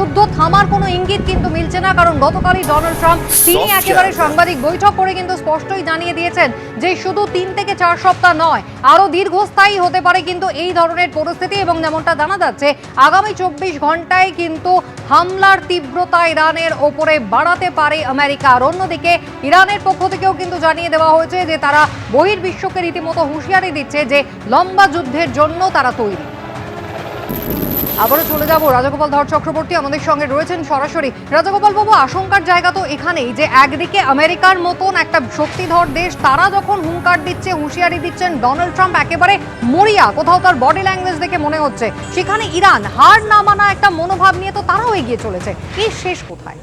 যুদ্ধ থামার কোনো ইঙ্গিত কিন্তু মিলছে না, কারণ গতকালই ডোনাল্ড ট্রাম্প তিনি একেবারে সাংবাদিক বৈঠক করে কিন্তু স্পষ্টই জানিয়ে দিয়েছেন যে শুধু 3 থেকে 4 সপ্তাহ নয়, আরো দীর্ঘস্থায়ী হতে পারে কিন্তু এই ধরনের পরিস্থিতি। এবং যেমনটা জানা যাচ্ছে আগামী 24 ঘন্টায় কিন্তু হামলার তীব্রতা ইরানের ওপরে বাড়াতে পারে আমেরিকা। আর অন্যদিকে ইরানের পক্ষ থেকেও কিন্তু জানিয়ে দেওয়া হয়েছে যে তারা বহির্বিশ্বকে রীতিমতো হুঁশিয়ারি দিচ্ছে যে লম্বা যুদ্ধের জন্য তারা তৈরি। আবারও চলে যাব রাজাগোপাল ধর চক্রবর্তী আমাদের সঙ্গে রয়েছেন সরাসরি। রাজাগোপাল বাবু, আশঙ্কার জায়গা তো এখানেই যে একদিকে আমেরিকার মতন একটা শক্তিধর দেশ, তারা যখন হুঙ্কার দিচ্ছে, হুঁশিয়ারি দিচ্ছেন, ডোনাল্ড ট্রাম্প একেবারে মরিয়া, কোথাও তার বডি ল্যাঙ্গুয়েজ দেখে মনে হচ্ছে, সেখানে ইরান হার না মানা একটা মনোভাব নিয়ে তো তারাও এগিয়ে চলেছে। এর শেষ কোথায়?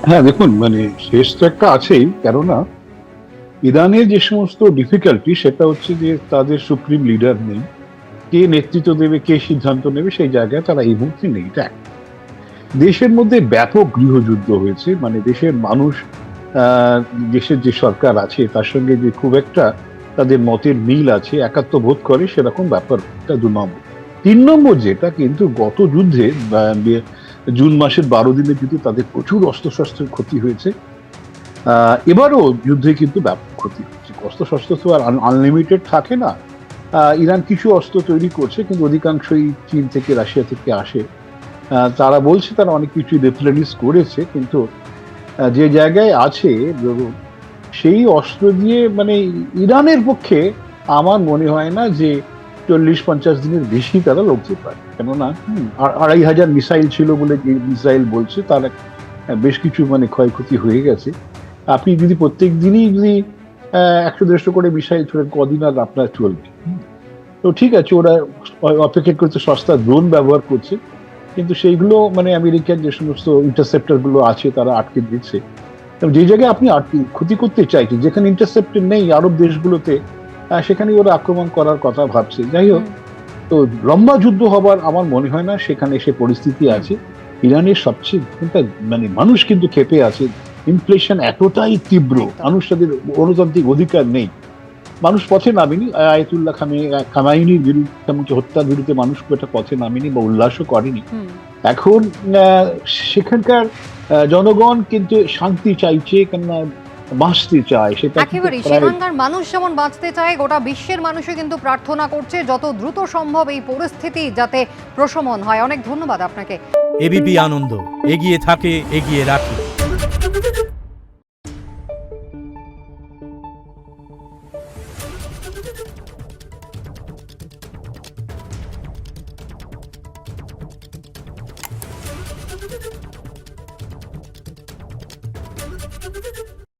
হ্যাঁ দেখুন, শেষ তো একটা আছেই, কেননা ইরানের যে সমস্ত ডিফিকাল্টি সেটা হচ্ছে যে তাদের সুপ্রিম লিডার নেই, কে নেতৃত্ব দেবে, কে সিদ্ধান্ত নেবে, সেই জায়গায় তারা এই মুহূর্তে নেই। এটা দেশের মধ্যে ব্যাপক গৃহযুদ্ধ হয়েছে, দেশের মানুষ দেশের যে সরকার আছে তার সঙ্গে যে খুব একটা তাদের মতের মিল আছে, একাত্ম বোধ করে, সেরকম ব্যাপারটা 2 নম্বর। 3 নম্বর যেটা, কিন্তু গত যুদ্ধে জুন মাসের 12 দিনের যুদ্ধে তাদের প্রচুর অস্ত্রশস্ত্রের ক্ষতি হয়েছে। এবারও যুদ্ধে কিন্তু ব্যাপক ক্ষতি হচ্ছে। অস্ত্রশস্ত্র তো আর আনলিমিটেড থাকে না। ইরান কিছু অস্ত্র তৈরি করছে, কিন্তু অধিকাংশই চীন থেকে, রাশিয়া থেকে আসে। তারা বলছে তারা অনেক কিছু রিপ্লেনিশ করেছে, কিন্তু যে জায়গায় আছে সেই অস্ত্র দিয়ে ইরানের পক্ষে আমার মনে হয় না যে 40-50 দিনের বেশি তারা লড়তে পারে। কেননা 2500 মিসাইল ছিল বলে যে ইসরায়েল বলছে, তার বেশ কিছু ক্ষয়ক্ষতি হয়ে গেছে। আপনি যদি প্রত্যেক দিনই যদি 100-150 করে মিসাইল ছোড়েন, কদিন আর আপনার চলবে? তো ঠিক আছে, ওরা অপেক্ষা করতে সস্তা ড্রোন ব্যবহার করছে, কিন্তু সেইগুলো আমেরিকার যে সমস্ত ইন্টারসেপ্টর গুলো আছে তারা আটকে দিচ্ছে। যে জায়গায় আপনি ক্ষতি করতে চাইছেন, যেখানে ইন্টারসেপ্টর নেই আরব দেশগুলোতে, সেখানে ওরা আক্রমণ করার কথা ভাবছে। যাই হোক, তো লম্বা যুদ্ধ হবার আমার মনে হয় না সেখানে সে পরিস্থিতি আছে। ইরানের সবচেয়ে মানুষ কিন্তু ক্ষেপে আছে। ইনফ্লেশন এতটাই তীব্র, মানুষ তাদের গণতান্ত্রিক অধিকার নেই, মানুষ পথে নামেনি। আয়াতুল্লাহ খামেনির বিরুদ্ধে, হত্যার বিরুদ্ধে মানুষ এটা পথে নামেনি বা উল্লাসও করেনি। এখন সেখানকার জনগণ কিন্তু শান্তি চাইছে, কেননা বাঁচতে চায়। সেটা একেবারে সেখানকার মানুষ যেমন বাঁচতে চায়, গোটা বিশ্বের মানুষও কিন্তু প্রার্থনা করছে যত দ্রুত সম্ভব এই পরিস্থিতি যাতে প্রশমন হয়। অনেক ধন্যবাদ আপনাকে। এবিপি আনন্দ, এগিয়ে থাকে, এগিয়ে রাখে।